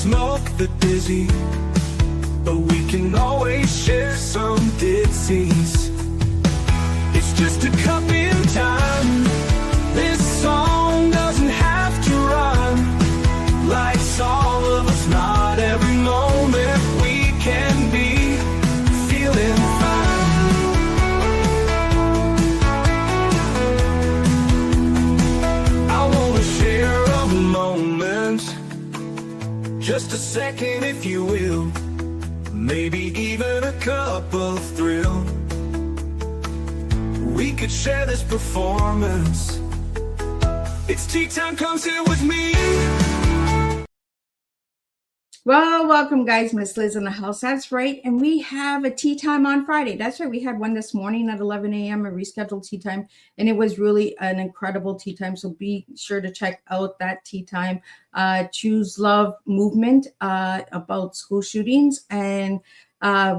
smoke the dizzy, but we can always share some disease. It's just a cup in time. This song doesn't have to run. Life's all of us, not every moment we can be feeling fine. I wanna share a moment, just a second if you will, maybe even a cup of thrill. We could share this performance. It's tea time, come sit with me. Well, welcome guys, Miss Liz in the house. That's right. And we have a tea time on Friday. That's right. We had one this morning at 11 a.m., a rescheduled tea time. And it was really an incredible tea time. So be sure to check out that tea time. Choose Love movement about school shootings and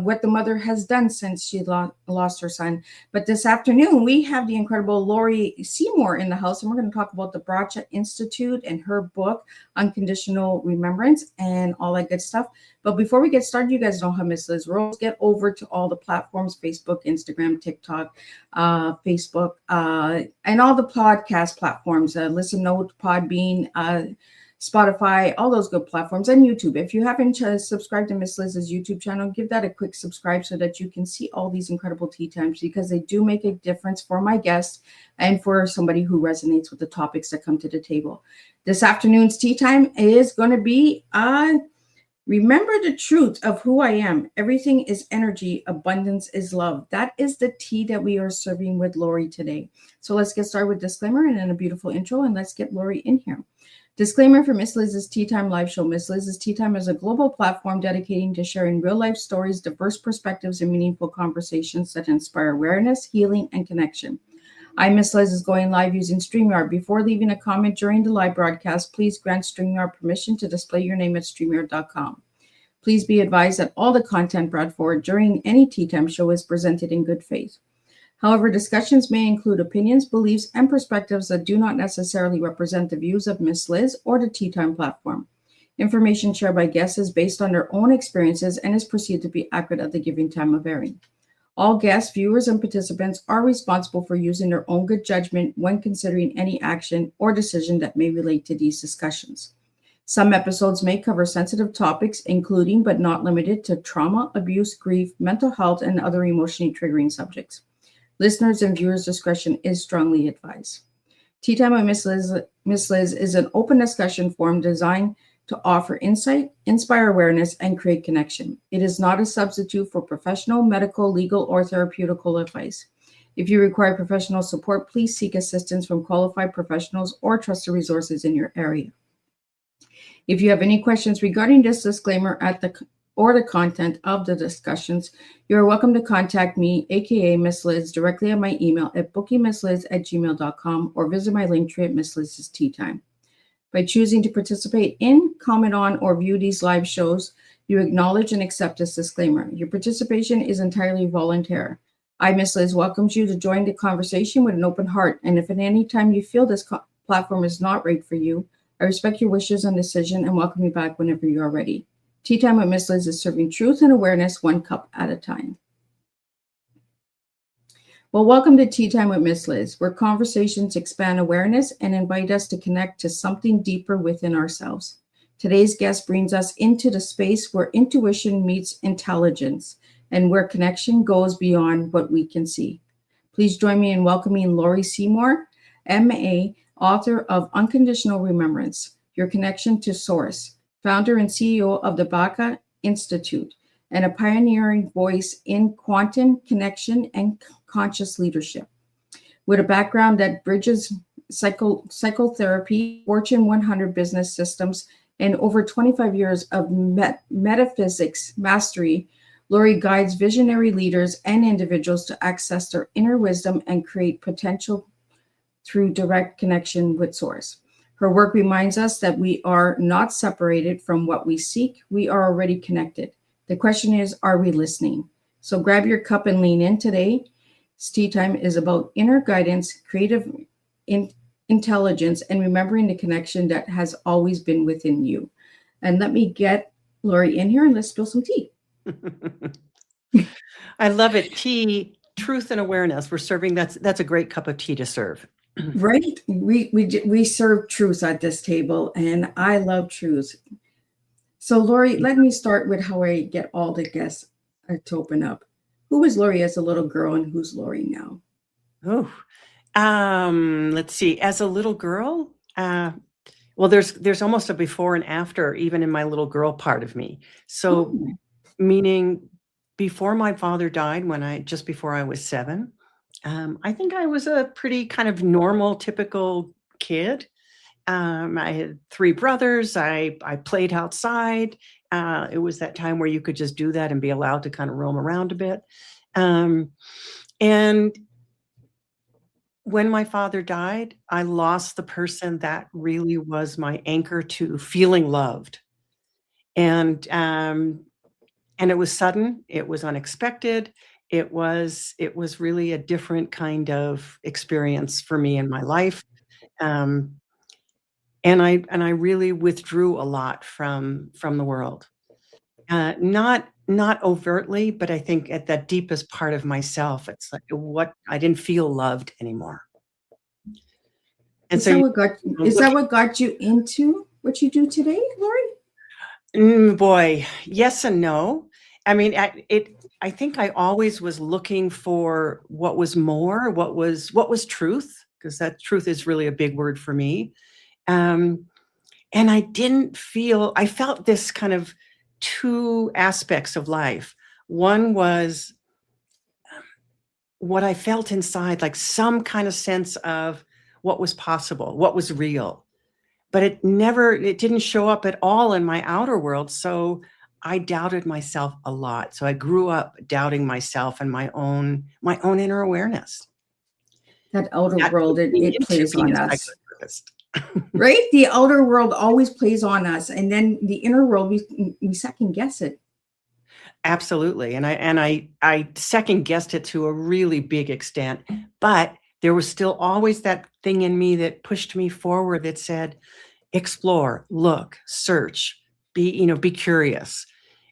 what the mother has done since she lost her son. But this afternoon, we have the incredible Lori Seymour in the house, and we're going to talk about the Bracha Institute and her book, Unconditional Remembrance, and all that good stuff. But before we get started, you guys know how Miss Liz rolls. Get over to all the platforms, Facebook, Instagram, TikTok, Facebook, and all the podcast platforms, Listen Note, Podbean, Spotify, all those good platforms, and YouTube. If you haven't subscribed to Miss Liz's YouTube channel, give that a quick subscribe so that you can see all these incredible tea times, because they do make a difference for my guests and for somebody who resonates with the topics that come to the table. This afternoon's tea time is going to be remember the truth of who I am. Everything is energy. Abundance is love. That is the tea that we are serving with Lori today. So let's get started with disclaimer and then a beautiful intro, and let's get Lori in here. Disclaimer for Miss Liz's Tea Time live show. Miss Liz's Tea Time is a global platform dedicating to sharing real-life stories, diverse perspectives, and meaningful conversations that inspire awareness, healing, and connection. I'm Miss Liz is going live using StreamYard. Before leaving a comment during the live broadcast, please grant StreamYard permission to display your name at StreamYard.com. Please be advised that all the content brought forward during any Tea Time show is presented in good faith. However, discussions may include opinions, beliefs, and perspectives that do not necessarily represent the views of Miss Liz or the Tea Time platform. Information shared by guests is based on their own experiences and is perceived to be accurate at the given time of airing. All guests, viewers, and participants are responsible for using their own good judgment when considering any action or decision that may relate to these discussions. Some episodes may cover sensitive topics, including but not limited to trauma, abuse, grief, mental health, and other emotionally triggering subjects. Listeners' and viewers' discretion is strongly advised. Tea Time with Miss Liz is an open discussion forum designed to offer insight, inspire awareness, and create connection. It is not a substitute for professional, medical, legal, or therapeutical advice. If you require professional support, please seek assistance from qualified professionals or trusted resources in your area. If you have any questions regarding this disclaimer or the content of the discussions, you are welcome to contact me, aka Miss Liz, directly on my email at bookingmissliz@gmail.com or visit my link tree at Miss Liz's Tea Time. By choosing to participate in, comment on, or view these live shows, you acknowledge and accept this disclaimer. Your participation is entirely voluntary. I, Miss Liz, welcomes you to join the conversation with an open heart, and if at any time you feel this platform is not right for you, I respect your wishes and decision and welcome you back whenever you are ready. Tea Time with Miss Liz is serving truth and awareness one cup at a time. Well, welcome to Tea Time with Miss Liz, where conversations expand awareness and invite us to connect to something deeper within ourselves. Today's guest brings us into the space where intuition meets intelligence and where connection goes beyond what we can see. Please join me in welcoming Lori Seymour, MA, author of Unconditional Remembrance, Your Connection to Source, founder and CEO of the Bracha Institute, and a pioneering voice in quantum connection and conscious leadership. With a background that bridges psychotherapy, Fortune 100 business systems, and over 25 years of metaphysics mastery, Lori guides visionary leaders and individuals to access their inner wisdom and create potential through direct connection with Source. Her work reminds us that we are not separated from what we seek. We are already connected. The question is, are we listening? So grab your cup and lean in today. Tea Time is about inner guidance, creative intelligence, and remembering the connection that has always been within you. And let me get Lori in here and let's spill some tea. I love it. Tea, truth and awareness. We're serving that's a great cup of tea to serve. Right? We serve truths at this table, and I love truths. So, Lori, let me start with how I get all the guests to open up. Who was Lori as a little girl, and who's Lori now? Oh, let's see. As a little girl, well, there's almost a before and after, even in my little girl part of me. So, Oh, meaning before my father died, just before I was 7, I think I was a pretty kind of normal, typical kid. I had 3 brothers. I played outside. It was that time where you could just do that and be allowed to kind of roam around a bit. And when my father died, I lost the person that really was my anchor to feeling loved. And it was sudden, it was unexpected. It was really a different kind of experience for me in my life. Um, and I really withdrew a lot from the world. Not overtly, but I think at the deepest part of myself, it's like what I didn't feel loved anymore. And is so that you what got know, is that what got you into what you do today, Lori? boy, yes and no. I mean, I think I always was looking for what was more, what was truth, because that truth is really a big word for me. Um, and I felt this kind of 2 aspects of life. One was what I felt inside, like some kind of sense of what was possible, what was real. But it didn't show up at all in my outer world. So I doubted myself a lot. So I grew up doubting myself and my own inner awareness. That outer That world, took me it into plays being on a us, psychotherapist. right? The outer world always plays on us, and then the inner world, we second guess it. Absolutely. And I second guessed it to a really big extent, but there was still always that thing in me that pushed me forward that said, explore, look, search, be curious.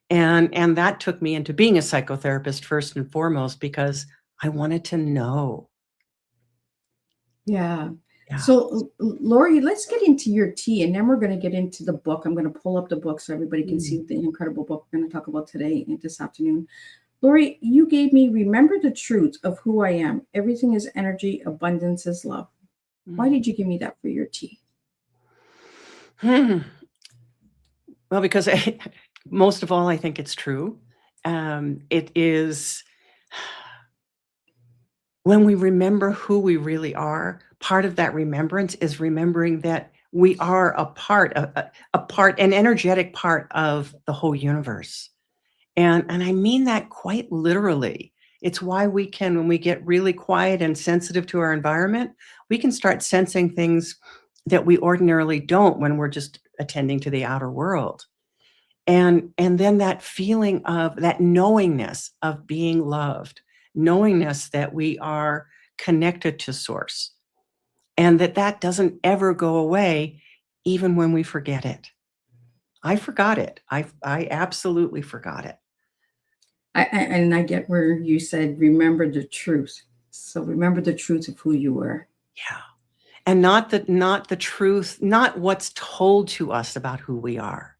And that took me into being a psychotherapist first and foremost because I wanted to know. Yeah. Yeah. So, Lori, let's get into your tea, and then we're going to get into the book. I'm going to pull up the book so everybody can see the incredible book we're going to talk about today and this afternoon. Lori, you gave me remember the truth of who I am. Everything is energy, abundance is love. Why did you give me that for your tea? Well, because most of all, I think it's true. It is when we remember who we really are, part of that remembrance is remembering that we are a part, an energetic part of the whole universe. And I mean that quite literally. It's why we can, when we get really quiet and sensitive to our environment, we can start sensing things that we ordinarily don't when we're just attending to the outer world. And then that feeling of that knowingness of being loved, knowingness that we are connected to source, and that doesn't ever go away, even when we forget it. I forgot it. I absolutely forgot it. And I get where you said, remember the truth. So remember the truth of who you were. Yeah. And not the truth, not what's told to us about who we are.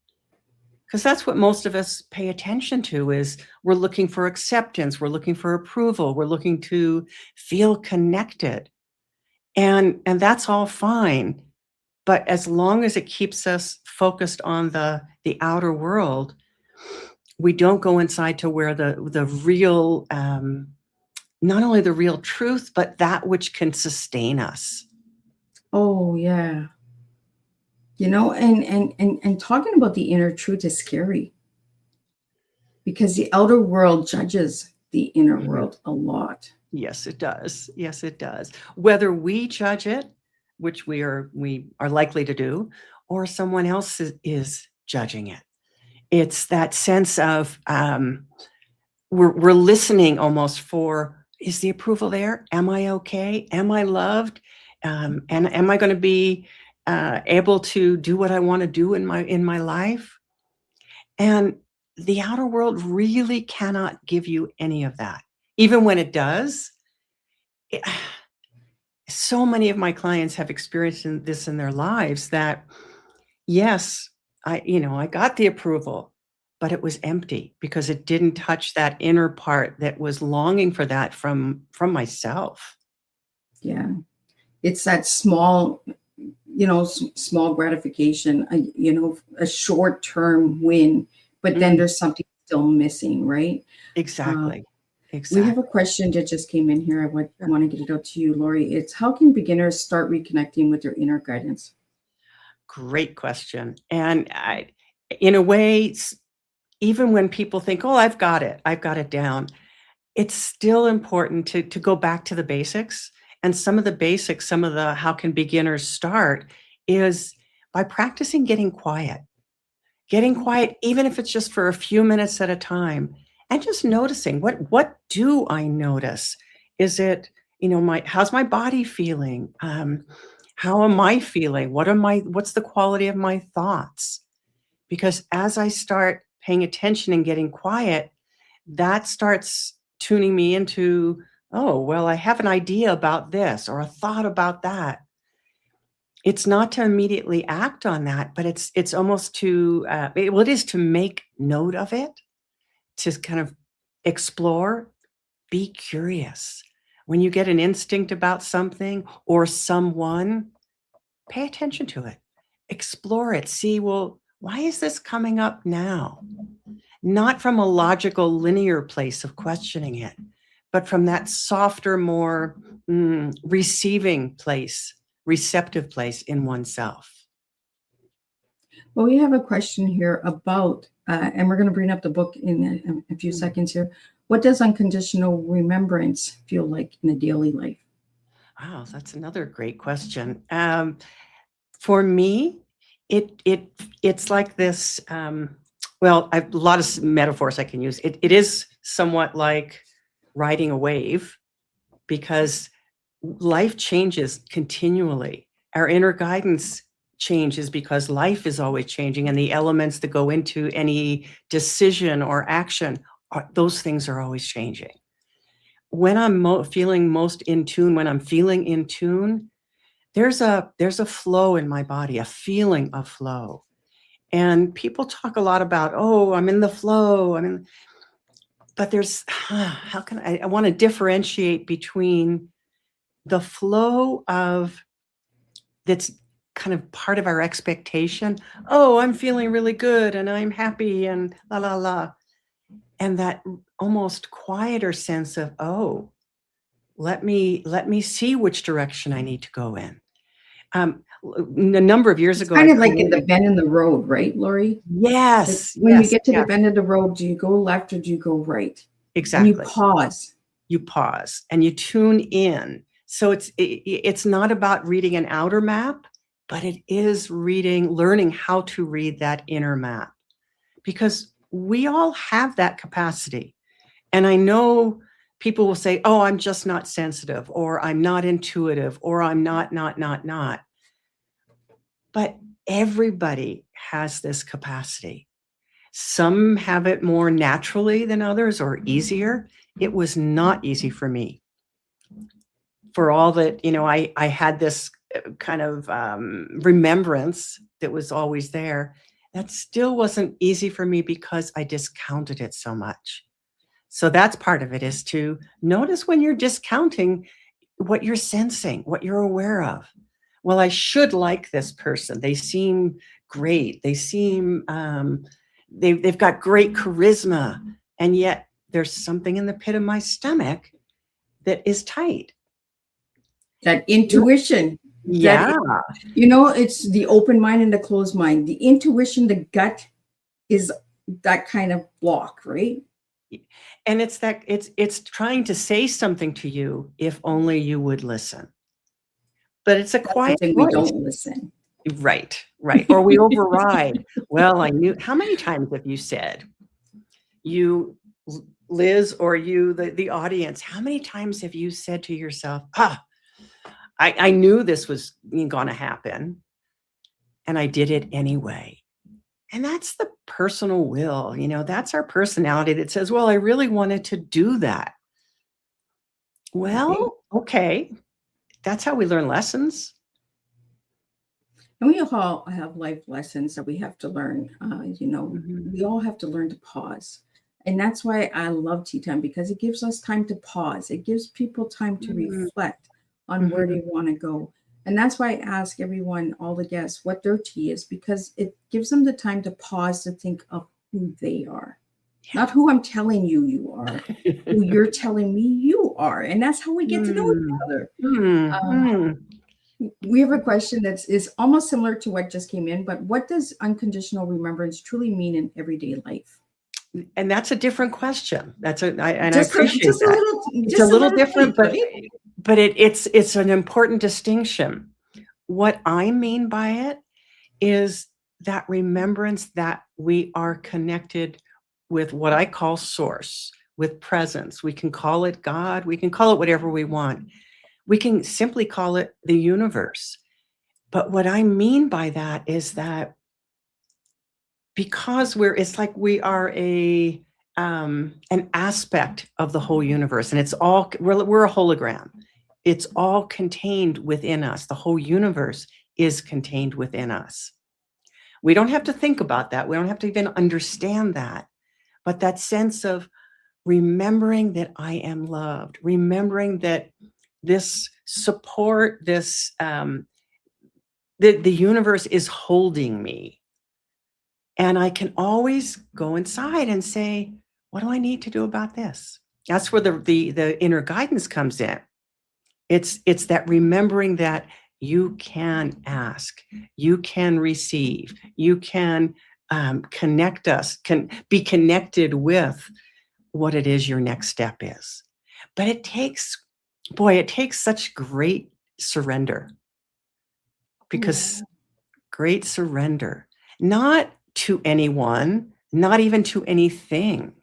Because that's what most of us pay attention to is we're looking for acceptance, we're looking for approval, we're looking to feel connected. And that's all fine. But as long as it keeps us focused on the outer world, we don't go inside to where the real, not only the real truth, but that which can sustain us. Oh, yeah. And talking about the inner truth is scary because the outer world judges the inner world a lot. Yes, it does. Yes, it does. Whether we judge it, which we are likely to do, or someone else is judging it. It's that sense of we're listening almost for, is the approval there? Am I okay? Am I loved? And am I going to be able to do what I want to do in my life. And the outer world really cannot give you any of that. Even when it does, it, so many of my clients have experienced this in their lives that, yes, I got the approval, but it was empty because it didn't touch that inner part that was longing for that from myself. Yeah. It's that small, small gratification, a short-term win, but then Mhm. there's something still missing, right? Uh, Exactly. we have a Exactly. question that just came in here. I Sure. want to get it out to you, Lori. It's how can beginners start reconnecting with their inner guidance? Great question. And in a way, even when people think, "Oh, I've got it down," it's still important to go back to the basics. And some of the basics, some of the how can beginners start is by practicing getting quiet. Getting quiet, even if it's just for a few minutes at a time, and just noticing what do I notice? Is it, my how's my body feeling? How am I feeling? What's the quality of my thoughts? Because as I start paying attention and getting quiet, that starts tuning me into, oh, well, I have an idea about this or a thought about that. It's not to immediately act on that, but it's almost to, well, it is to make note of it, to kind of explore, be curious. When you get an instinct about something or someone, pay attention to it. Explore it. See, well, why is this coming up now? Not from a logical, linear place of questioning it, but from that softer, more receiving place, receptive place in oneself. Well, we have a question here about, and we're going to bring up the book in a few Mm. seconds here. What does unconditional remembrance feel like in a daily life? Wow, that's another great question. For me, it's like this. Well, I've a lot of metaphors I can use. It is somewhat like riding a wave because life changes continually. Our inner guidance changes because life is always changing, and the elements that go into any decision or action, those things are always changing. When I'm feeling most in tune, when I'm feeling in tune, there's a flow in my body, a feeling of flow. And people talk a lot about, oh, I'm in the flow. But there's how can I want to differentiate between the flow of that's kind of part of our expectation. Oh, I'm feeling really good and I'm happy and la la la. And that almost quieter sense of, oh, let me see which direction I need to go in. A number of years It's ago, I kind of like in the created. bend in the road, right, Lori? Like Yes, when you yes, get to the yes, bend of the road, do you go left or do you go right? And you exactly. pause. You pause and you tune in. So it's not about reading an outer map, but it is learning how to read that inner map because we all have that capacity. And I know people will say, "Oh, I'm just not sensitive," or "I'm not intuitive," or "I'm not." But everybody has this capacity. Some have it more naturally than others or easier. It was not easy for me. For all that, I had this kind of remembrance that was always there. That still wasn't easy for me because I discounted it so much. So that's part of it is to notice when you're discounting what you're sensing, what you're aware of. Well, I should like this person. They seem great. They seem they've got great charisma, and yet there's something in the pit of my stomach that is tight. That intuition, Yeah, it's the open mind and the closed mind. The intuition, the gut is that kind of block, right? and it's trying to say something to you if only you would listen. But it's a That's the quiet thing, we voice. don't listen. Right, right. Or we override. Well, I knew how many times have you said, you, Liz, or you, the audience, how many times have you said to yourself, I knew this was going to happen. and I did it anyway. And that's the personal will, that's our personality that says, well, I really wanted to do that. Well, okay. That's how we learn lessons. And we all have life lessons that we have to learn. Mhm. We all have to learn to pause. And that's why I love tea time, because it gives us time to pause. It gives people time to Mhm. reflect on where Mhm. they want to go. And that's why I ask everyone, all the guests, what their tea is, because it gives them the time to pause to think of who they are, not who I'm telling you you are, who you're telling me you are. And that's how we get to know each Mm. other. Mm. Um, Mm. we have a question that is almost similar to what just came in, but what does unconditional remembrance truly mean in everyday life? And that's a different question. I Just a, appreciate just a that. little, It's a just a little little different, tweak, but right? it's an important distinction. What I mean by it is that remembrance that we are connected with what I call source, with presence. We can call it God, we can call it whatever we want. We can simply call it the universe. But what I mean by that is that because it's like we are an aspect of the whole universe, and we're a hologram. It's all contained within us. The whole universe is contained within us. We don't have to think about that. We don't have to even understand that. But that sense of remembering that I am loved, remembering that this support, the universe is holding me. And I can always go inside and say, what do I need to do about this? That's where the inner guidance comes in. It's that remembering that you can ask, you can receive, you can can be connected with what it is your next step is. But it takes such great surrender, Yeah. because great surrender, not to anyone, not even to anything,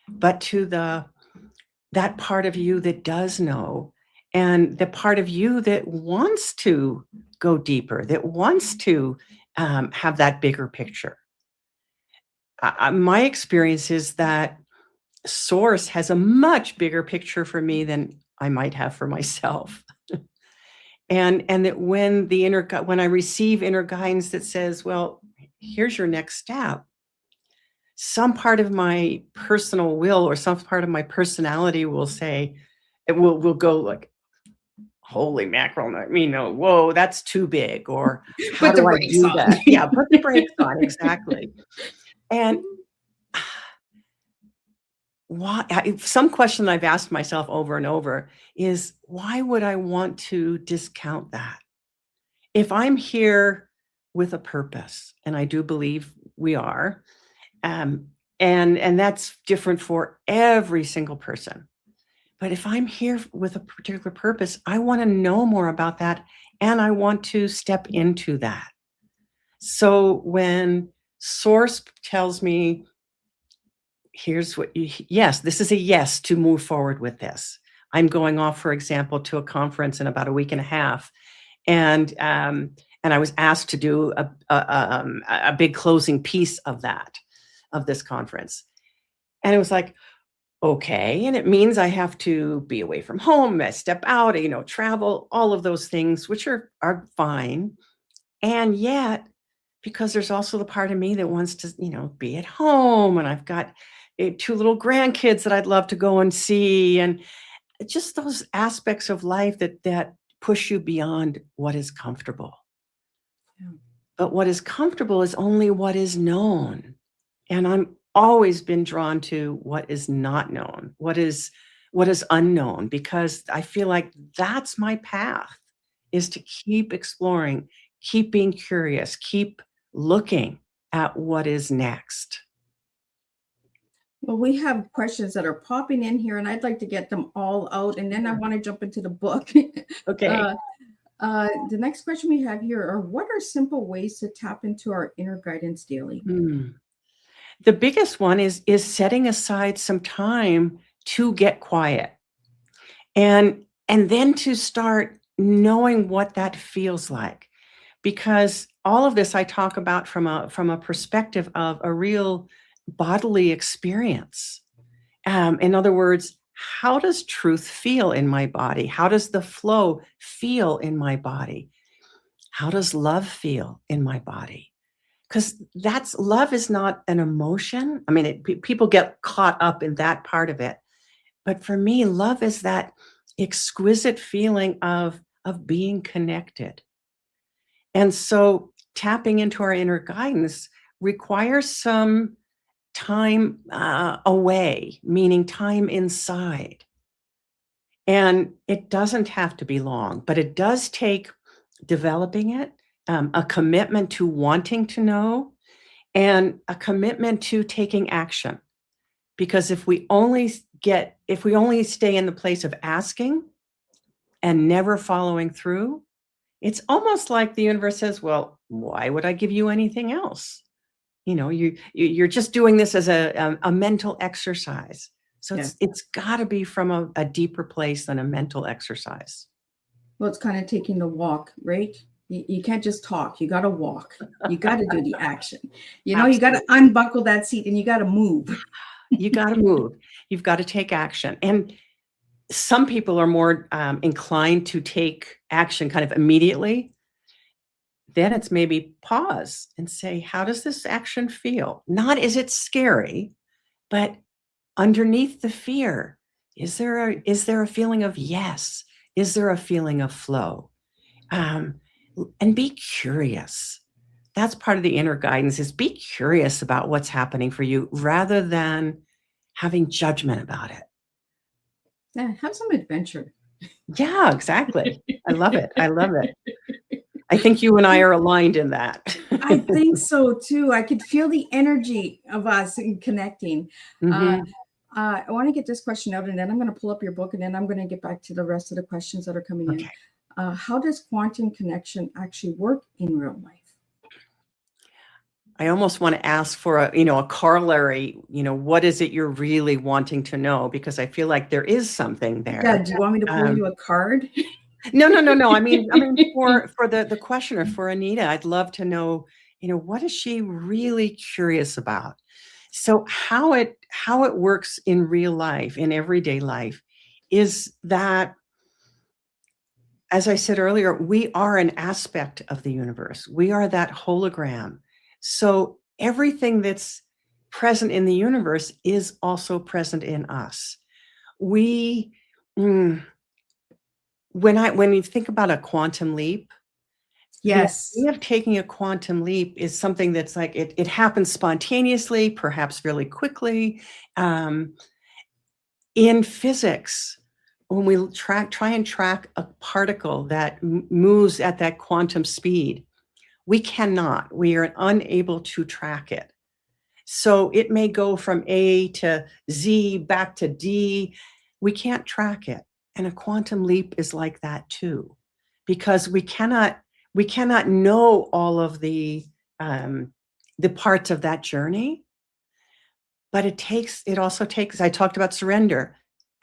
but to that part of you that does know, and the part of you that wants to go deeper, that wants to have that bigger picture. My experience is that source has a much bigger picture for me than I might have for myself. And that when I receive inner guidance that says, well, here's your next step, some part of my personal will or some part of my personality will say, it will go like, holy mackerel, no, whoa, that's too big, or how Put the do I brakes do on. that? Yeah, put the brakes on, exactly. And some question I've asked myself over and over is, why would I want to discount that? If I'm here with a purpose, and I do believe we are, um, and that's different for every single person. But if I'm here with a particular purpose, I want to know more about that, and I want to step into that. So when Source tells me, yes, this is a yes to move forward with this. I'm going off, for example, to a conference in about a week and a half, and I was asked to do a big closing piece of this conference, and it was like, okay, and it means I have to be away from home, step out, travel, all of those things, which are fine, and yet, because there's also the part of me that wants to, be at home, and I've got two little grandkids that I'd love to go and see, and just those aspects of life that push you beyond what is comfortable. Yeah. But what is comfortable is only what is known. And I'm always been drawn to what is not known, what is unknown, because I feel like that's my path, is to keep exploring, keep being curious, keep looking at what is next. Well, we have questions that are popping in here, and I'd like to get them all out, and then I Sure. want to jump into the book. Okay. uh, the next question we have here are, what are simple ways to tap into our inner guidance daily? Hmm. The biggest one is setting aside some time to get quiet, and then to start knowing what that feels like. Because all of this I talk about from a perspective of a real bodily experience. In other words, how does truth feel in my body? How does the flow feel in my body? How does love feel in my body? Because that's love is not an emotion. I mean, people get caught up in that part of it. But for me, love is that exquisite feeling of being connected. And so tapping into our inner guidance requires some time away, meaning time inside. And it doesn't have to be long, but it does take developing it, a commitment to wanting to know, and a commitment to taking action. Because if we only stay in the place of asking and never following through, it's almost like the universe says, well, why would I give you anything else? You're just doing this as a mental exercise. So Yeah. it's got to be from a deeper place than a mental exercise. Well, it's kind of taking the walk, right? You can't just talk. You got to walk. You got to do the action. You got to unbuckle that seat and you got to move. You got to move. You've got to take action. And some people are more inclined to take action kind of immediately. Then it's maybe pause and say, how does this action feel? Not is it scary, but underneath the fear, is there a feeling of yes? Is there a feeling of flow? And be curious. That's part of the inner guidance, is be curious about what's happening for you rather than having judgment about it. Yeah, have some adventure. Yeah, exactly. I love it. I love it. I think you and I are aligned in that. I think so too. I could feel the energy of us in connecting. Mhm. I want to get this question out, and then I'm going to pull up your book, and then I'm going to get back to the rest of the questions that are coming Okay. in. How does quantum connection actually work in real life? I almost want to ask for a corollary, what is it you're really wanting to know? Because I feel like there is something there. Yeah, do you want me to pull you a card? No. I mean, for the questioner, for Anita, I'd love to know, what is she really curious about? So how it works in real life, in everyday life, is that, as I said earlier, we are an aspect of the universe. We are that hologram. So everything that's present in the universe is also present in us. When you think about a quantum leap, Yes. the idea of taking a quantum leap is something that's like it happens spontaneously, perhaps really quickly. In physics, when we try and track a particle that moves at that quantum speed, we cannot. We are unable to track it. So it may go from A to Z back to D. We can't track it. And a quantum leap is like that too, because we cannot know all of the parts of that journey. But it also takes, I talked about surrender,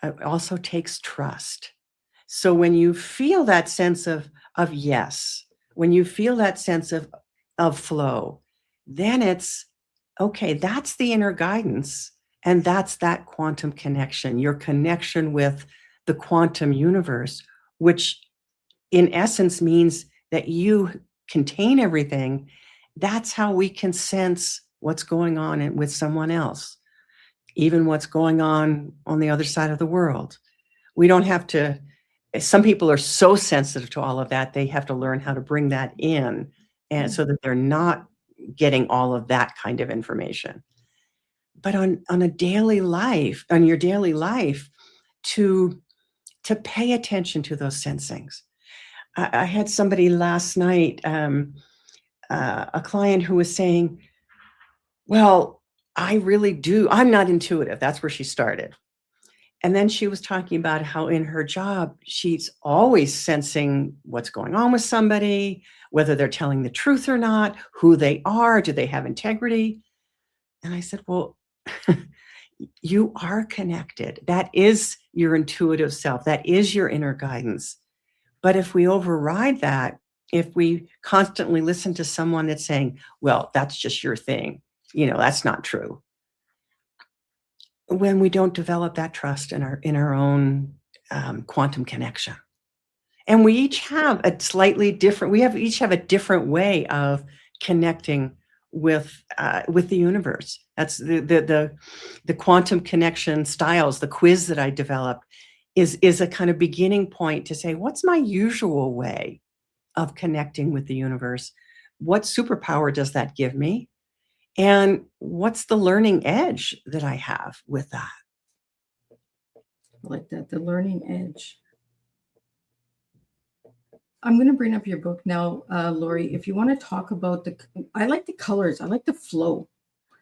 it also takes trust. So when you feel that sense of yes, when you feel that sense of flow, then it's, okay, that's the inner guidance. And that's that quantum connection, your connection with the quantum universe, which in essence means that you contain everything. That's how we can sense what's going on with someone else, even what's going on the other side of the world. We don't have to, some people are so sensitive to all of that, they have to learn how to bring that in, and so that they're not getting all of that kind of information. But on your daily life, to pay attention to those sensings. I had somebody last night, a client who was saying, well, I'm not intuitive. That's where she started. And then she was talking about how in her job, she's always sensing what's going on with somebody, whether they're telling the truth or not, who they are, do they have integrity? And I said, well, you are connected. That is your intuitive self. That is your inner guidance. But if we override that if we constantly listen to someone that's saying, well, that's just your thing, that's not true. When we don't develop that trust in our own quantum connection. And we each have a slightly different, each have a different way of connecting with the universe. That's the quantum connection styles. The quiz that I developed is a kind of beginning point to say, what's my usual way of connecting with the universe? What superpower does that give me? And what's the learning edge that I have with that? I like that, the learning edge. I'm going to bring up your book now, Lori. If you want to talk about I like the colors. I like the flow.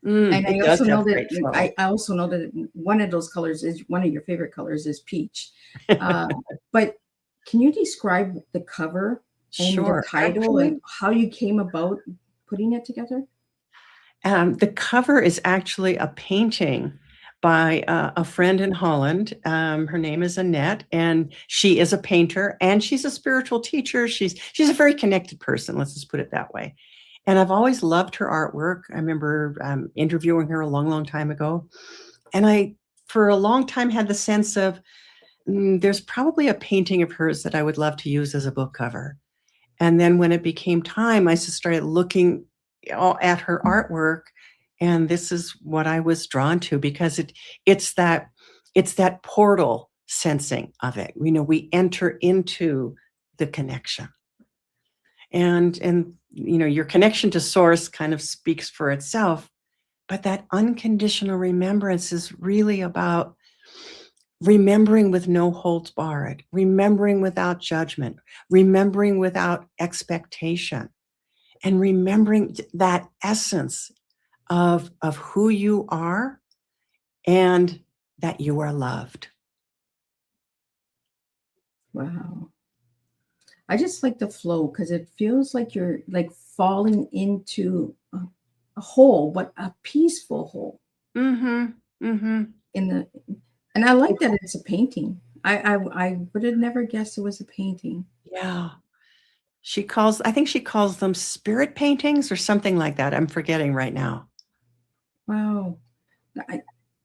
And I also know that I also know that one of those colors is one of your favorite colors is peach. But can you describe the cover and the title and how you came about putting it together? The cover is actually a painting by a friend in Holland. Her name is Annette, and she is a painter and she's a spiritual teacher. She's a very connected person. Let's just put it that way. And I've always loved her artwork. I remember interviewing her a long, long time ago. And I, for a long time, had the sense of there's probably a painting of hers that I would love to use as a book cover. And then when it became time, I just started looking at her artwork. And this is what I was drawn to, because it's that portal sensing of it. We enter into the connection. And your connection to source kind of speaks for itself, but that unconditional remembrance is really about remembering with no holds barred, remembering without judgment, remembering without expectation, and remembering that essence of who you are and that you are loved. Wow. I just like the flow because it feels like you're like falling into a hole, but a peaceful hole. Mm-hmm. Mm-hmm. And I like that it's a painting. I would have never guessed it was a painting. Yeah. I think she calls them spirit paintings or something like that. I'm forgetting right now. Wow.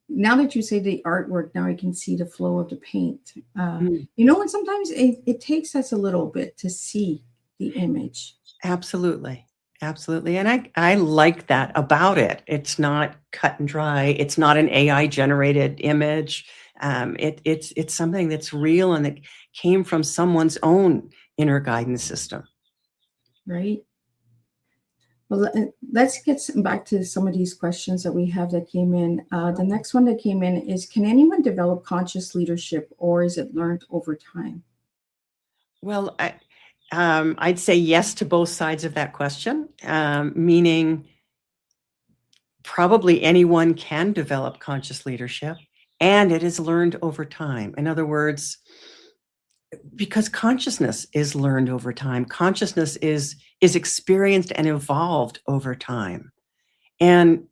Now that you say the artwork, now I can see the flow of the paint. And sometimes it takes us a little bit to see the image. Absolutely. Absolutely. And I like that about it. It's not cut and dry. It's not an AI generated image. It's something that's real and that came from someone's own inner guidance system. Right. Well, let's get back to some of these questions that we have that came in. The next one that came in is, can anyone develop conscious leadership, or is it learned over time? Well, I'd say yes to both sides of that question, meaning probably anyone can develop conscious leadership, and it is learned over time. In other words, because consciousness is learned over time, consciousness is experienced and evolved over time. And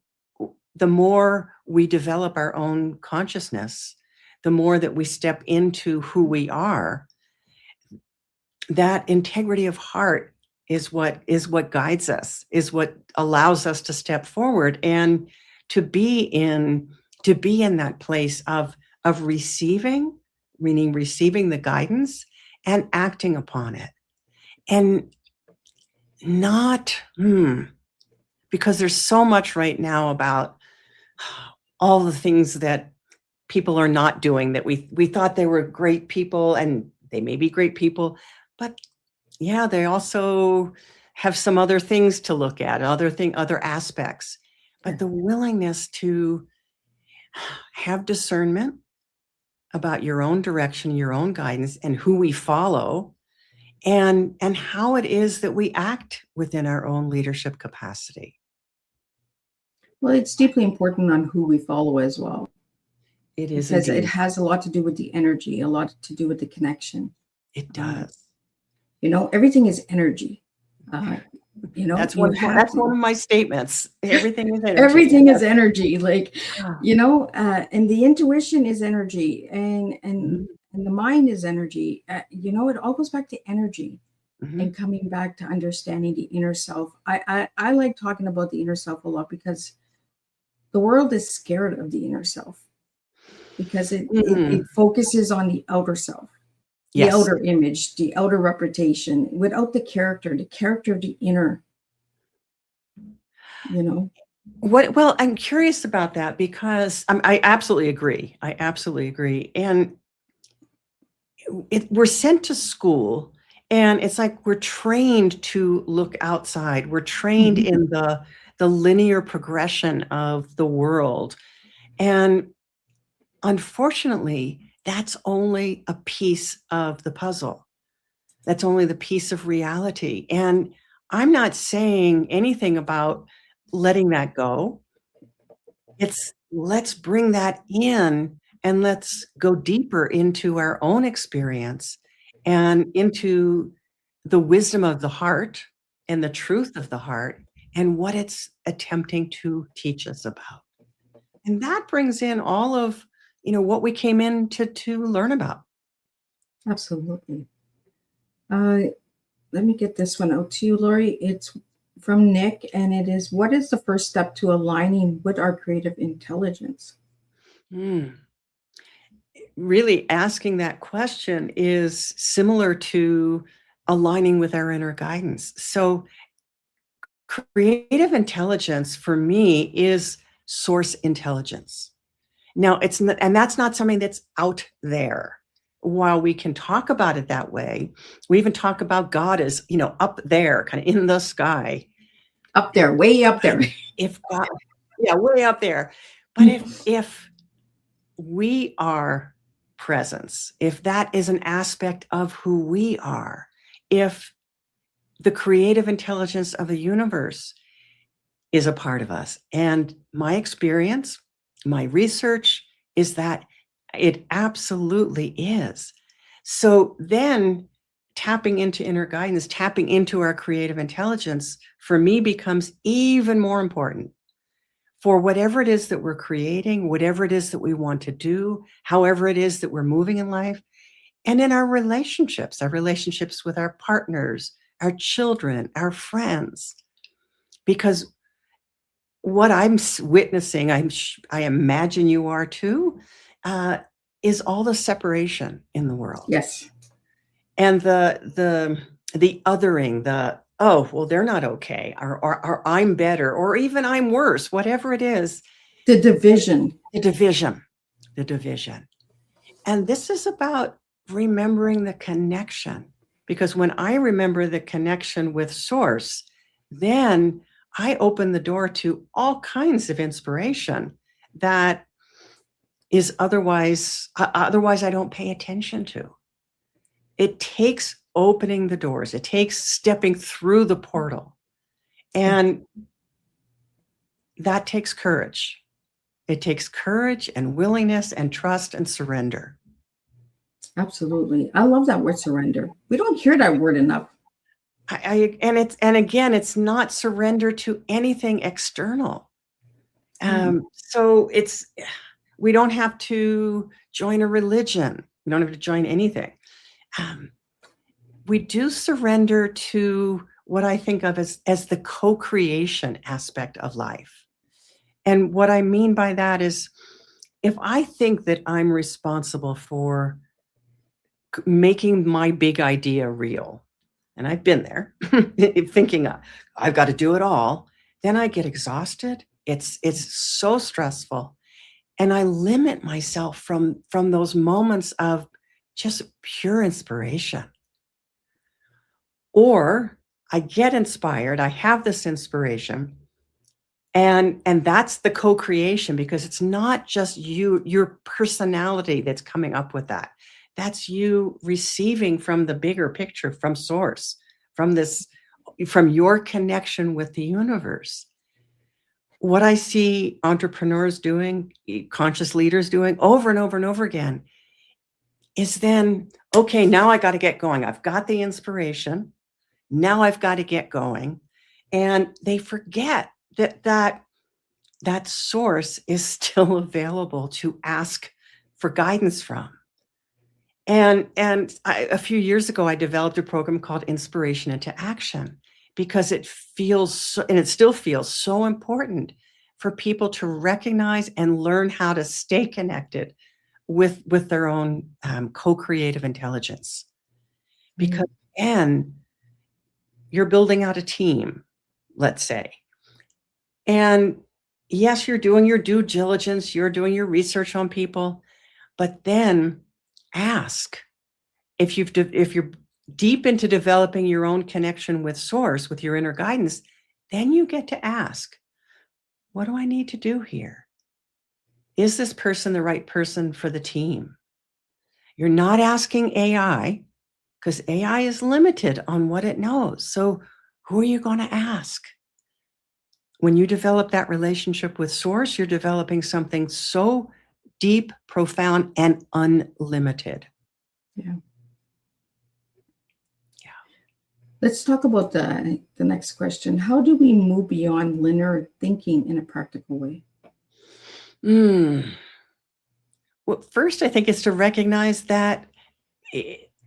the more we develop our own consciousness, the more that we step into who we are, that integrity of heart is what guides us, is what allows us to step forward and to be in that place of receiving, meaning receiving the guidance and acting upon it. And not, because there's so much right now about all the things that people are not doing that we thought they were great people, and they may be great people, but yeah, they also have some other things to look at, other aspects. But the willingness to have discernment about your own direction, your own guidance, and who we follow, and how it is that we act within our own leadership capacity. Well, it's deeply important on who we follow as well. It is, because indeed. It has a lot to do with the energy, a lot to do with the connection. It does. Everything is energy. That's one of my statements. Everything is energy. Everything is energy. And the intuition is energy, and the mind is energy. It all goes back to energy. Mhm. and coming back to understanding the inner self. I like talking about the inner self a lot because the world is scared of the inner self because Mm. it focuses on the outer self, the Yes. outer image, the outer reputation, without the character of the inner, you know. Well, I'm curious about that because I absolutely agree. I absolutely agree. And we're sent to school, and it's like we're trained to look outside. We're trained Mhm. in the linear progression of the world. And unfortunately, that's only a piece of the puzzle. That's only the piece of reality. And I'm not saying anything about letting that go. It's let's bring that in and let's go deeper into our own experience and into the wisdom of the heart and the truth of the heart and what it's attempting to teach us about. And that brings in all of, what we came in to learn about. Absolutely. Uh, Let me get this one out to you, Lori. It's from Nick, and it is, what is the first step to aligning with our creative intelligence? Mm. Really asking that question is similar to aligning with our inner guidance. So creative intelligence for me is source intelligence. Now, it's not, and that's not something that's out there. While we can talk about it that way, we even talk about God as, up there, kind of in the sky. Up there, way up there. If God, yeah, way up there. But if we are presence, if that is an aspect of who we are, if the creative intelligence of the universe is a part of us. And my experience, my research is that it absolutely is. So then tapping into inner guidance, tapping into our creative intelligence for me becomes even more important for whatever it is that we're creating, whatever it is that we want to do, however it is that we're moving in life, and in our relationships with our partners, our children, our friends. Because what I'm witnessing, I imagine you are too, uh, is all the separation in the world Yes. and the othering, the oh well they're not okay, or I'm better, or even I'm worse, whatever it is, The division. the division, the division. And this is about remembering the connection, because when I remember the connection with source, then I open the door to all kinds of inspiration that is otherwise I don't pay attention to. It takes opening the doors. It takes stepping through the portal. And that takes courage. It takes courage and willingness and trust and surrender. Absolutely. I love that word surrender. We don't hear that word enough. And again, it's not surrender to anything external. So we don't have to join a religion. We don't have to join anything. We do surrender to what I think of as the co-creation aspect of life. And what I mean by that is, if I think that I'm responsible for making my big idea real, and I've been there, thinking I've got to do it all, then I get exhausted. It's so stressful, and I limit myself from those moments of just pure inspiration. Or I get inspired, I have this inspiration, and that's the co-creation, because it's not just your personality that's coming up with that. That's you receiving from the bigger picture, from source, from your connection with the universe. What I see entrepreneurs doing, conscious leaders doing over and over and over again is then, okay, now I got to get going. I've got the inspiration. Now I've got to get going. And they forget that source is still available to ask for guidance from. A few years ago, I developed a program called Inspiration into Action because it feels so, and it still feels so important for people to recognize and learn how to stay connected with their own co-creative intelligence. Because then you're building out a team, let's say, and yes, you're doing your due diligence, you're doing your research on people, but then ask if you're deep into developing your own connection with source, with your inner guidance, then you get to ask, what do I need to do here? Is this person the right person for the team? You're not asking AI because AI is limited on what it knows. So who are you going to ask? When you develop that relationship with source, you're developing something so deep, profound, and unlimited. Yeah. Let's talk about the next question. How do we move beyond linear thinking in a practical way? Well, first, I think it's to recognize that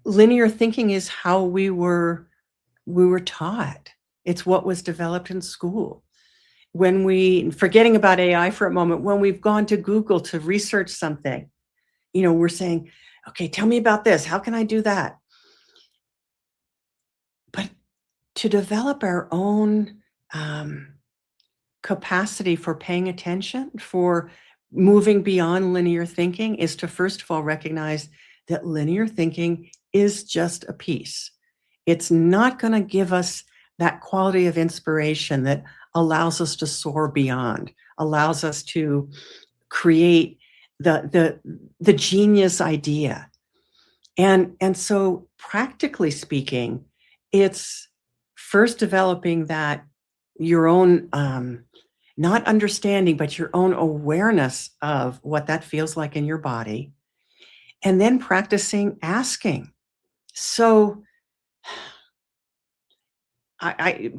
linear thinking is how we were taught. It's what was developed in school. When forgetting about AI for a moment, when we've gone to Google to research something, we're saying, okay, tell me about this. How can I do that? But to develop our own capacity for paying attention, for moving beyond linear thinking, is to first of all recognize that linear thinking is just a piece. It's not going to give us that quality of inspiration that allows us to soar beyond, allows us to create the genius idea. And so practically speaking, it's first developing that your own not understanding, but your own awareness of what that feels like in your body, and then practicing asking. So a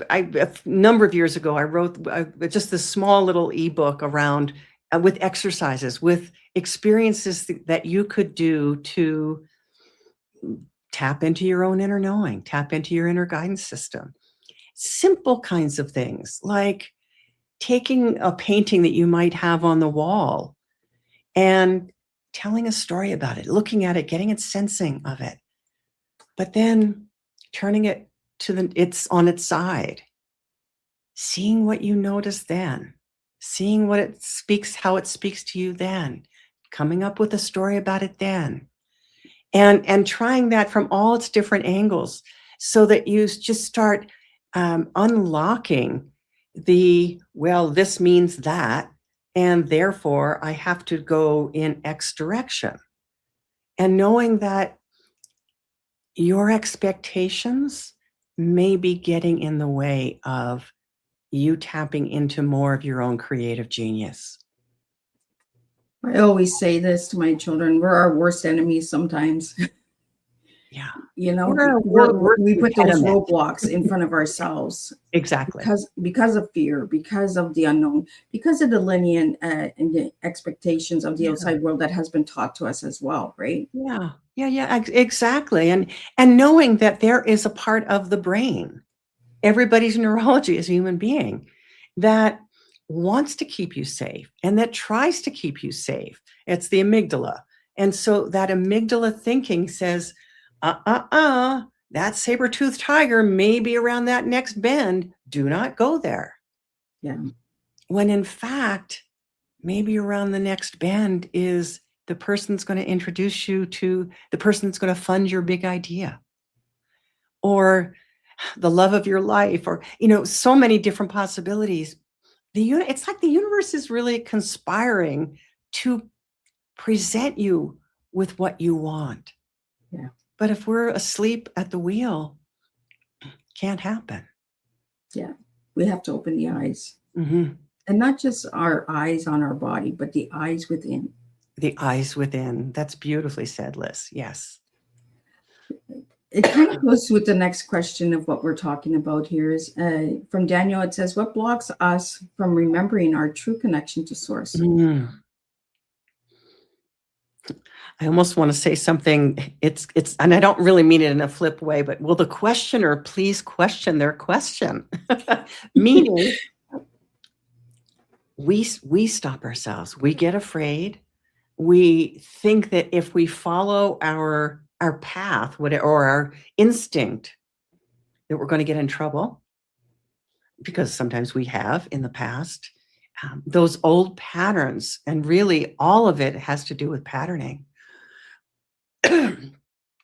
number of years ago, I wrote just this small little ebook around with exercises, with experiences that you could do to tap into your own inner knowing, tap into your inner guidance system. Simple kinds of things like taking a painting that you might have on the wall and telling a story about it, looking at it, getting a sensing of it, but then turning it it's on its side, seeing what you notice then, seeing what it speaks, how it speaks to you then, coming up with a story about it then, and trying that from all its different angles so that you just start unlocking this means that, and therefore I have to go in X direction. And knowing that your expectations may be getting in the way of you tapping into more of your own creative genius. I always say this to my children, we're our worst enemies sometimes. Yeah. We put those roadblocks in front of ourselves. Exactly. Because of fear, because of the unknown, because of the linear and the expectations of the outside world that has been taught to us as well, right? Yeah. Exactly. And knowing that there is a part of the brain, everybody's neurology is a human being, that wants to keep you safe and that tries to keep you safe. It's the amygdala. And so that amygdala thinking says, that saber-toothed tiger may be around that next bend. Do not go there. Yeah. When in fact, maybe around the next bend is the person's going to introduce you to the person that's going to fund your big idea, or the love of your life, or, so many different possibilities. It's like the universe is really conspiring to present you with what you want. Yeah. But if we're asleep at the wheel, can't happen. Yeah. We have to open the eyes. Mm-hmm. And not just our eyes on our body, but the eyes within. The eyes within. That's beautifully said, Liz. Yes. It kind of goes with the next question of what we're talking about here is from Daniel. It says, what blocks us from remembering our true connection to source? I almost want to say something. And I don't really mean it in a flip way, but will the questioner please question their question? Meaning, we stop ourselves. We get afraid. We think that if we follow our path, or our instinct, that we're going to get in trouble, because sometimes we have in the past. Those old patterns, and really all of it has to do with patterning.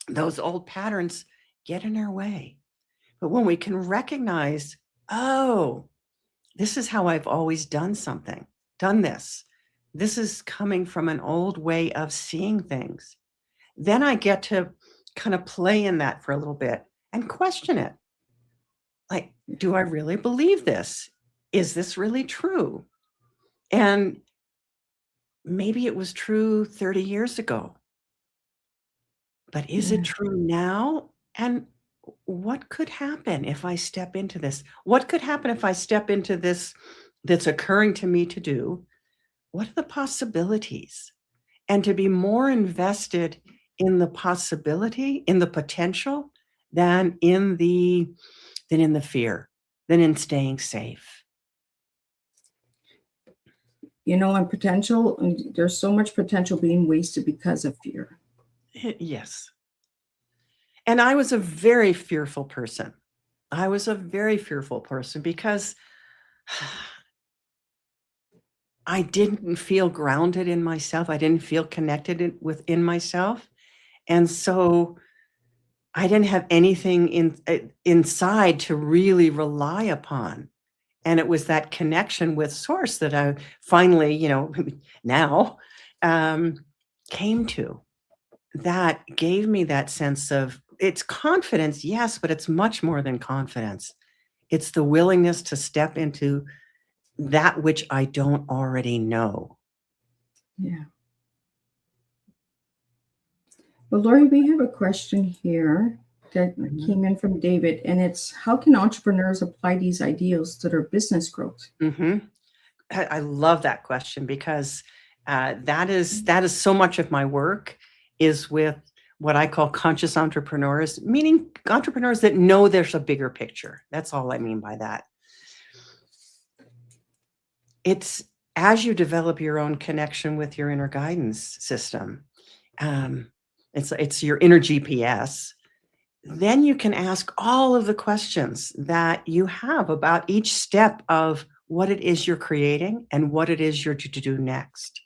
Those old patterns get in our way. But when we can recognize, oh, this is how I've always done this. This is coming from an old way of seeing things. Then I get to kind of play in that for a little bit and question it. Like, do I really believe this? Is this really true? And maybe it was true 30 years ago. But is it true now? And what could happen if I step into this? What could happen if I step into this that's occurring to me to do? What are the possibilities? And to be more invested in the possibility, in the potential, than in the fear, than in staying safe. And potential, there's so much potential being wasted because of fear. Yes. And I was a very fearful person. Because I didn't feel grounded in myself. I didn't feel connected within myself. And so I didn't have anything inside to really rely upon. And it was that connection with Source that I finally, now came to. That gave me that sense of, it's confidence, yes, but it's much more than confidence. It's the willingness to step into that which I don't already know. Yeah. Well, Lori, we have a question here that came in from David, and it's, how can entrepreneurs apply these ideals to their business growth? I love that question, because that is so much of my work is with what I call conscious entrepreneurs, meaning entrepreneurs that know there's a bigger picture. That's all I mean by that. It's as you develop your own connection with your inner guidance system, it's your inner GPS, then you can ask all of the questions that you have about each step of what it is you're creating and what it is you're to do next.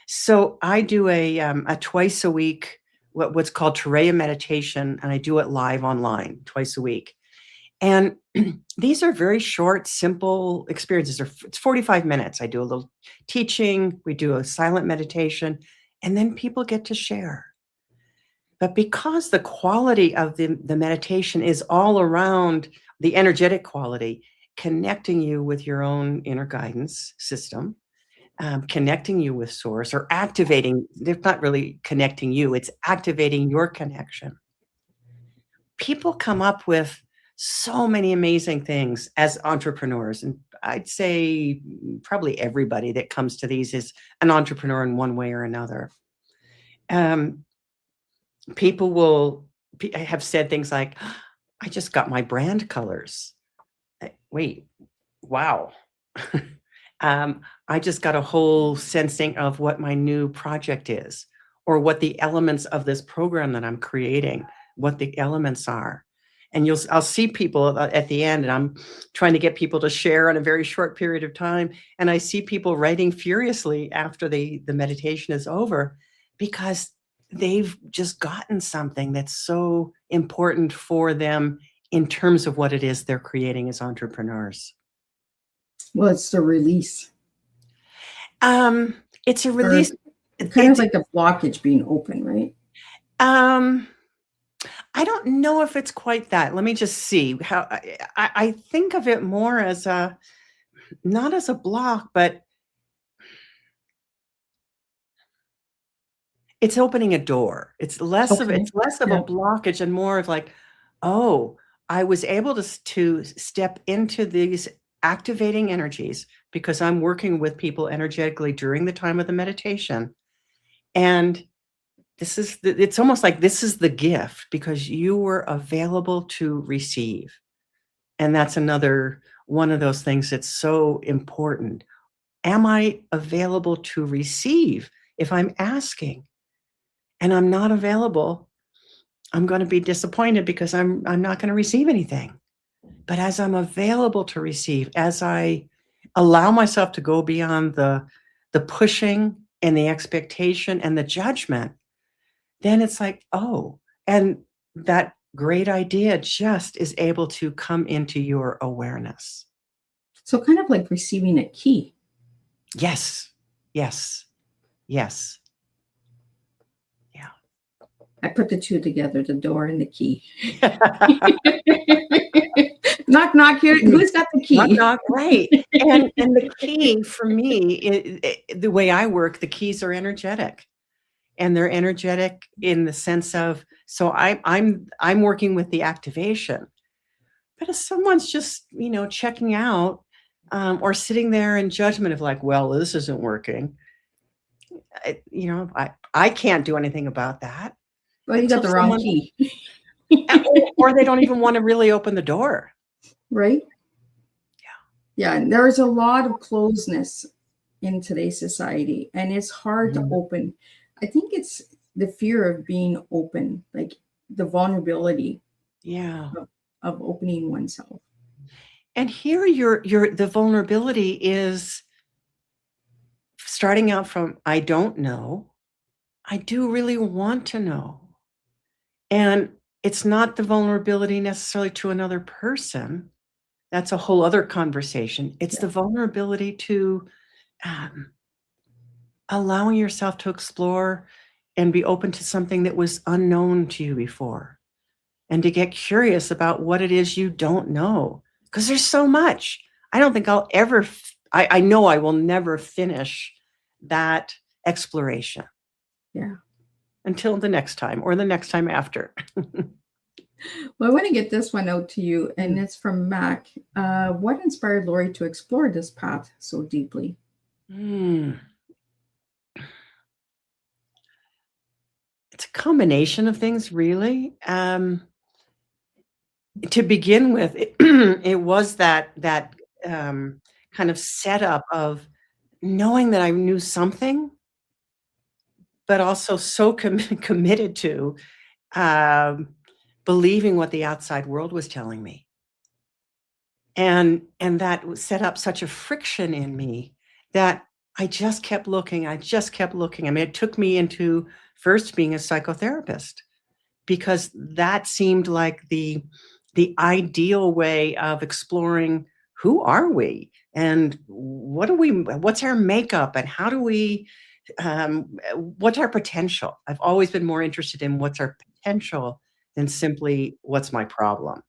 So I do a twice a week, what's called Tereya meditation, and I do it live online twice a week. And these are very short, simple experiences. It's 45 minutes. I do a little teaching, we do a silent meditation, and then people get to share. But because the quality of the meditation is all around the energetic quality, connecting you with your own inner guidance system, connecting you with Source, or activating, they're not really connecting you, it's activating your connection. People come up with so many amazing things as entrepreneurs. And I'd say probably everybody that comes to these is an entrepreneur in one way or another. People have said things like, I just got my brand colors. Wait, wow. I just got a whole sensing of what my new project is, or what the elements of this program that I'm creating, what the elements are. And I'll see people at the end, and I'm trying to get people to share in a very short period of time. And I see people writing furiously after the meditation is over, because they've just gotten something that's so important for them in terms of what it is they're creating as entrepreneurs. Well, it's the release. It's a release. Kind of like the blockage being open, right? I don't know if it's quite that. Let me just see how I think of it more as not as a block, but it's opening a door. It's less of a blockage and more of like, oh, I was able to step into these activating energies because I'm working with people energetically during the time of the meditation. And it's almost like this is the gift because you were available to receive. And that's another one of those things that's so important. Am I available to receive if I'm asking and I'm not available? I'm going to be disappointed because I'm not going to receive anything. But as I'm available to receive, as I allow myself to go beyond the pushing and the expectation and the judgment, then it's like, oh, and that great idea just is able to come into your awareness. So kind of like receiving a key. Yes, yes, yes. Yeah. I put the two together, the door and the key. Knock, knock here. Who's got the key? Knock, knock, right. And the key for me, the way I work, the keys are energetic. And they're energetic in the sense of, so I'm working with the activation. But if someone's just, checking out or sitting there in judgment of like, well, this isn't working, I can't do anything about that. Well, you got the wrong key. or they don't even want to really open the door. Right? Yeah. And there's a lot of closeness in today's society, and it's hard to open. I think it's the fear of being open, like the vulnerability of opening oneself. And here the vulnerability is starting out from, I don't know. I do really want to know. And it's not the vulnerability necessarily to another person. That's a whole other conversation. It's the vulnerability to allowing yourself to explore and be open to something that was unknown to you before, and to get curious about what it is you don't know, because there's so much. I don't think I'll ever, I know I will never finish that exploration. Yeah. Until the next time or the next time after. Well, I want to get this one out to you, and it's from Mac. What inspired Lori to explore this path so deeply? It's a combination of things, really. To begin with, it was that kind of setup of knowing that I knew something, but also so committed to believing what the outside world was telling me. And that set up such a friction in me that I just kept looking. I mean, it took me into first being a psychotherapist, because that seemed like the ideal way of exploring who are we and what's our makeup and how do we, what's our potential? I've always been more interested in what's our potential than simply what's my problem.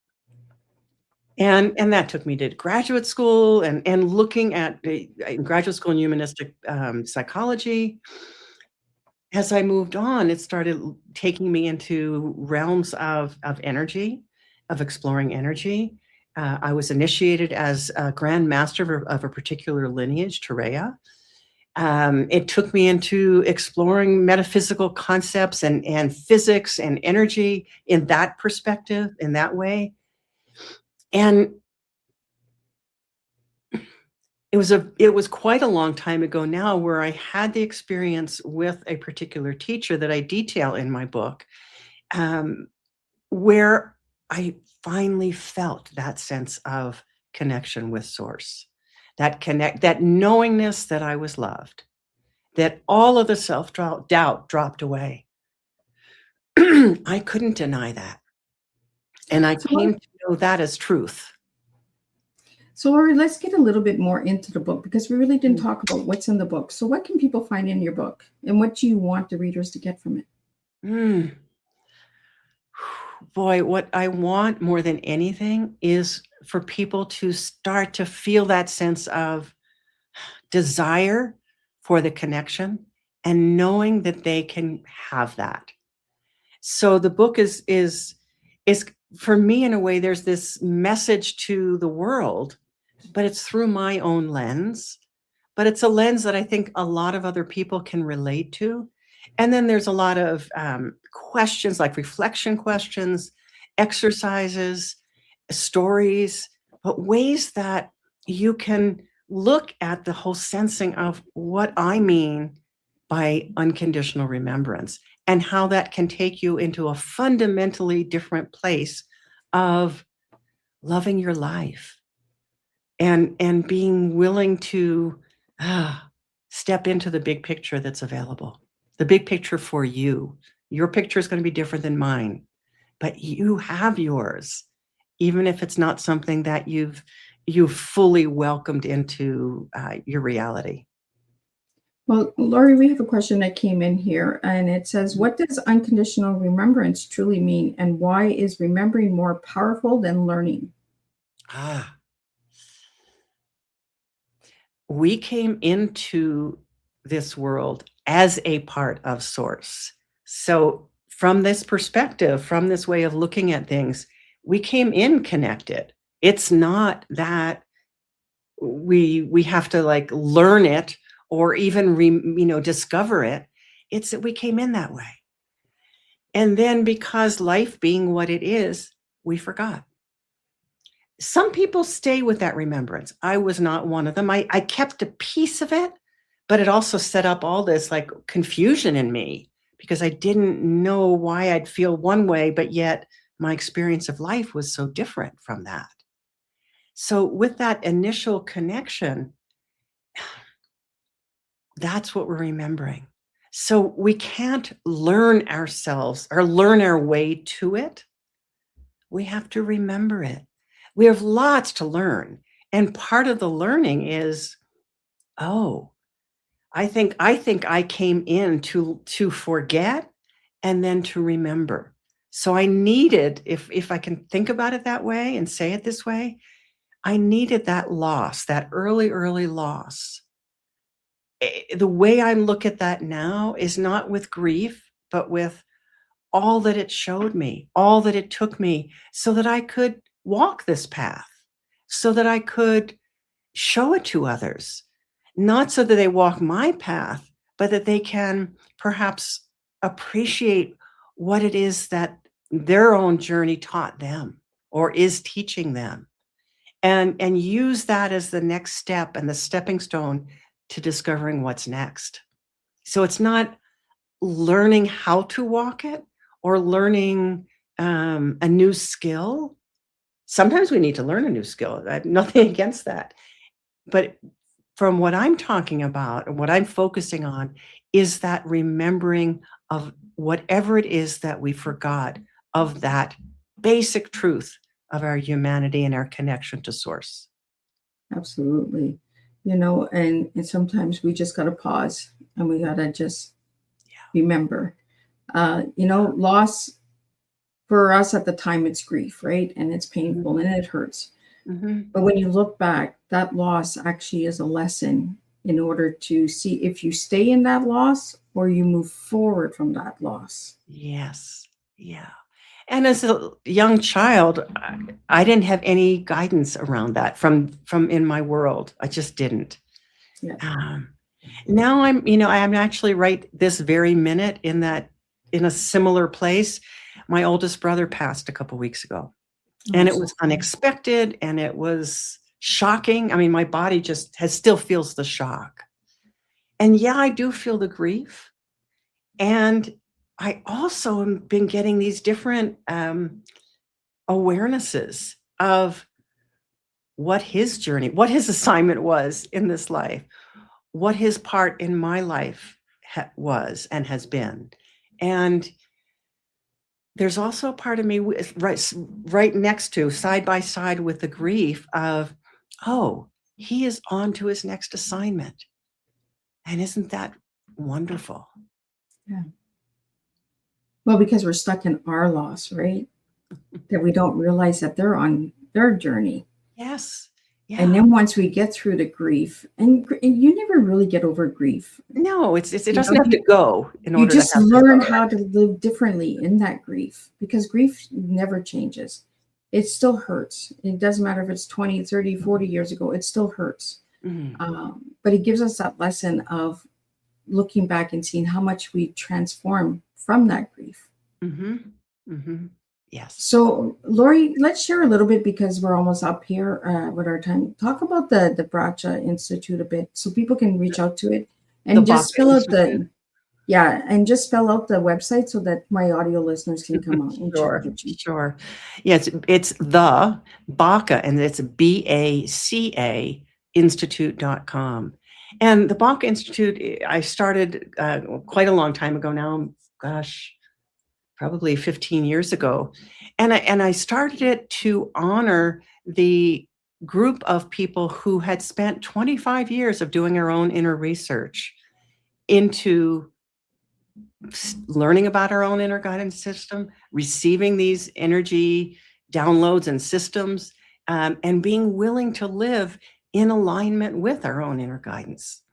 And that took me to graduate school and looking at graduate school in humanistic psychology. As I moved on, it started taking me into realms of energy, of exploring energy. I was initiated as a grand master of a particular lineage, Terea. It took me into exploring metaphysical concepts and physics and energy in that perspective, in that way. And it was quite a long time ago now where I had the experience with a particular teacher that I detail in my book, where I finally felt that sense of connection with Source, that knowingness that I was loved, that all of the self-doubt dropped away. I couldn't deny that. And I came to know that as truth. So Lori, let's get a little bit more into the book, because we really didn't talk about what's in the book. So what can people find in your book, and what do you want the readers to get from it? Boy, what I want more than anything is for people to start to feel that sense of desire for the connection and knowing that they can have that. So the book is for me, in a way, there's this message to the world, but it's through my own lens. But it's a lens that I think a lot of other people can relate to. And then there's a lot of questions, like reflection questions, exercises, stories, but ways that you can look at the whole sensing of what I mean by unconditional remembrance and how that can take you into a fundamentally different place of loving your life and being willing to step into the big picture that's available, the big picture for you. Your picture is going to be different than mine, but you have yours, even if it's not something that you've fully welcomed into your reality. Well, Lori, we have a question that came in here, and it says, what does unconditional remembrance truly mean, and why is remembering more powerful than learning? Ah, we came into this world as a part of Source. So from this perspective, from this way of looking at things, we came in connected. It's not that we have to like learn it or even discover it. It's that we came in that way. And then because life being what it is, we forgot. Some people stay with that remembrance. I was not one of them. I kept a piece of it, but it also set up all this like confusion in me because I didn't know why I'd feel one way, but yet my experience of life was so different from that. So with that initial connection, that's what we're remembering. So we can't learn ourselves or learn our way to it. We have to remember it. We have lots to learn. And part of the learning is, oh, I think I came in to forget and then to remember. So I needed, if I can think about it that way and say it this way, I needed that loss, that early loss. The way I look at that now is not with grief, but with all that it showed me, all that it took me so that I could walk this path, so that I could show it to others, not so that they walk my path, but that they can perhaps appreciate what it is that their own journey taught them or is teaching them, and use that as the next step and the stepping stone to discovering what's next. So it's not learning how to walk it or learning a new skill. Sometimes we need to learn a new skill. I have nothing against that. But from what I'm talking about and what I'm focusing on is that remembering of whatever it is that we forgot of that basic truth of our humanity and our connection to Source. Absolutely. And sometimes we just got to pause and we got to just remember. Loss for us at the time, it's grief, right? And it's painful and it hurts. Mm-hmm. But when you look back, that loss actually is a lesson in order to see if you stay in that loss or you move forward from that loss. Yes. Yeah. And as a young child, I didn't have any guidance around that from in my world. I just didn't. Yeah. Now I'm actually right this very minute in a similar place. My oldest brother passed a couple weeks ago, and it was unexpected and it was shocking. I mean, my body still feels the shock. And yeah, I do feel the grief. And I also have been getting these different awarenesses of what his journey, what his assignment was in this life, what his part in my life was and has been. And there's also a part of me right next to, side by side with the grief of, oh, he is on to his next assignment. And isn't that wonderful? Yeah. Well, because we're stuck in our loss, right? That we don't realize that they're on their journey. Yes. Yeah. And then once we get through the grief, and you never really get over grief. No, it doesn't have to go in order to. You just to have learn how to live differently in that grief, because grief never changes. It still hurts. It doesn't matter if it's 20, 30, 40 years ago, it still hurts. Mm-hmm. But it gives us that lesson of looking back and seeing how much we transform from that grief. Mm-hmm. Mm-hmm. Yes. So, Lori, let's share a little bit because we're almost up here with our time. Talk about the Bracha Institute a bit so people can reach out to it The and just Baca spell out Institute. and just spell out the website so that my audio listeners can come out and Sure, chat with you. sure. Yes, it's the Baca, and it's BACA Institute.com. And the Baca Institute, I started quite a long time ago now, gosh, probably 15 years ago. And I started it to honor the group of people who had spent 25 years of doing their own inner research into learning about our own inner guidance system, receiving these energy downloads and systems, and being willing to live in alignment with our own inner guidance.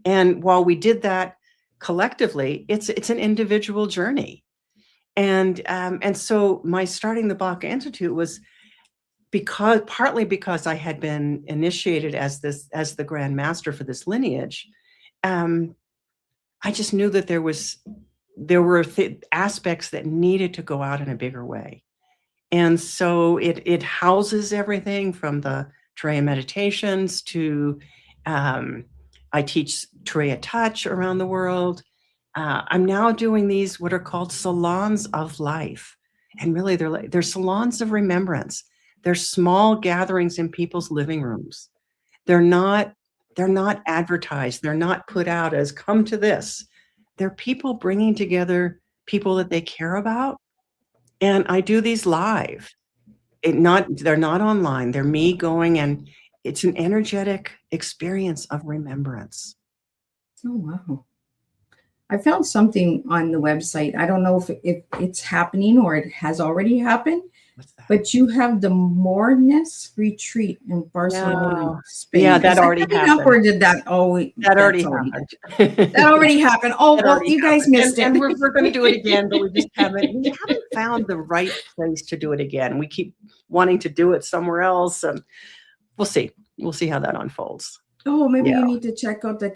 And while we did that collectively, it's an individual journey. And so my starting the Baca Institute was partly because I had been initiated as the Grand Master for this lineage. I just knew that there were aspects that needed to go out in a bigger way. And so it houses everything from the Turiya meditations to, I teach Turiya touch around the world. I'm now doing these, what are called salons of life. And really they're salons of remembrance. They're small gatherings in people's living rooms. They're not advertised. They're not put out as come to this. They're people bringing together people that they care about. And I do these live. They're not online. They're me going, and it's an energetic experience of remembrance. Oh, wow. I found something on the website. I don't know if it's happening or it has already happened, What's that? but you have the Morness Retreat in Barcelona, Spain. Yeah, that Is already coming up, happened. or did that always? That already happened. That already happened. Oh, That well, already you guys happened. missed And it. we're going to do it again, but we haven't found the right place to do it again. We keep wanting to do it somewhere else, and we'll see. We'll see how that unfolds. Oh, maybe Yeah. you need to check out the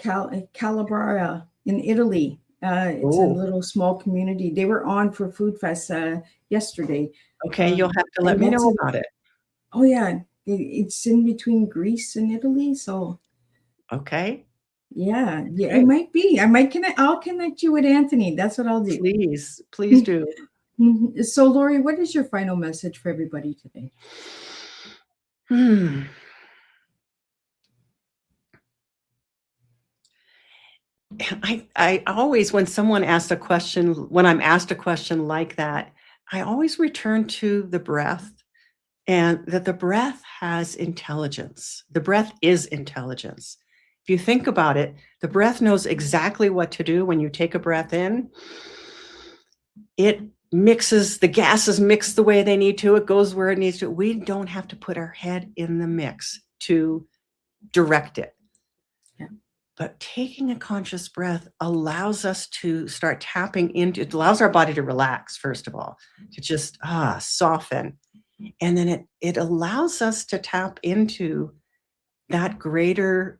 Calabria in Italy. It's a Ooh. little small community. They were on for Food Fest yesterday. Okay, you'll have to let and me that's know it. about it. Oh yeah, it's in between Greece and Italy. So Okay, yeah, it Great. might be. I'll connect you with Anthony. That's what I'll do. Please do. Mhm. So Lori, what is your final message for everybody today? I always, when I'm asked a question like that, I always return to the breath, and that the breath has intelligence. The breath is intelligence. If you think about it, the breath knows exactly what to do when you take a breath in. It mixes, the gases mix the way they need to, it goes where it needs to. We don't have to put our head in the mix to direct it. But taking a conscious breath allows us to start tapping into, it allows our body to relax, first of all, to just soften. And then it allows us to tap into that greater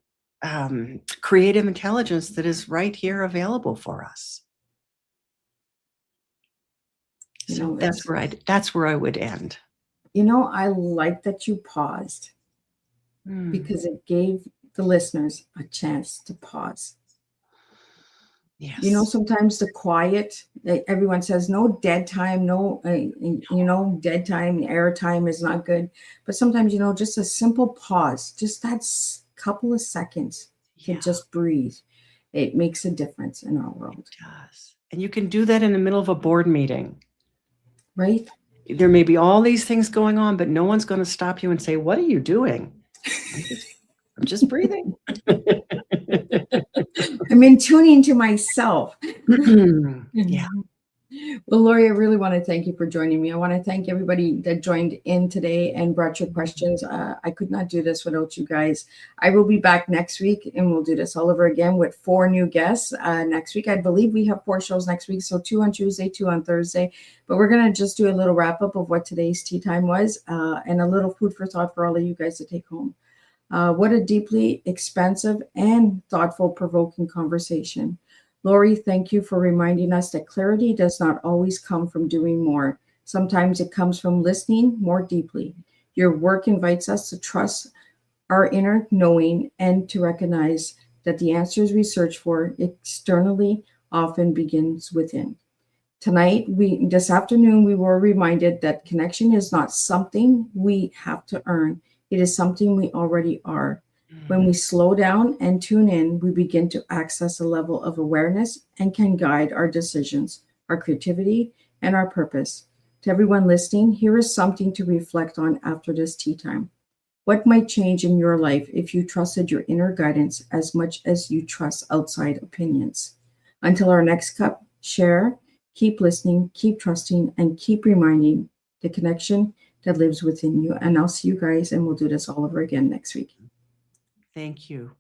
creative intelligence that is right here available for us. So that's where I would end. I like that you paused because it gave the listeners a chance to pause. Yes. Sometimes the quiet, everyone says no dead time, no, dead time, air time is not good. But sometimes, just a simple pause, just that couple of seconds to just breathe. It makes a difference in our world. It does. And you can do that in the middle of a board meeting. Right? There may be all these things going on, but no one's going to stop you and say, what are you doing? I'm just breathing. I'm in tuning to myself. Yeah. Well, Lori, I really want to thank you for joining me. I want to thank everybody that joined in today and brought your questions. I could not do this without you guys. I will be back next week, and we'll do this all over again with 4 new guests next week. I believe we have 4 shows next week, so 2 on Tuesday, 2 on Thursday. But we're going to just do a little wrap up of what today's tea time was and a little food for thought for all of you guys to take home. What a deeply expansive and thoughtful, provoking conversation. Lori, thank you for reminding us that clarity does not always come from doing more. Sometimes it comes from listening more deeply. Your work invites us to trust our inner knowing and to recognize that the answers we search for externally often begins within. This afternoon, we were reminded that connection is not something we have to earn. It is something we already are. When we slow down and tune in, we begin to access a level of awareness and can guide our decisions, our creativity, and our purpose. To everyone listening, here is something to reflect on after this tea time. What might change in your life if you trusted your inner guidance as much as you trust outside opinions? Until our next cup, share, keep listening, keep trusting, and keep reminding the connection that lives within you. And I'll see you guys, and we'll do this all over again next week. Thank you.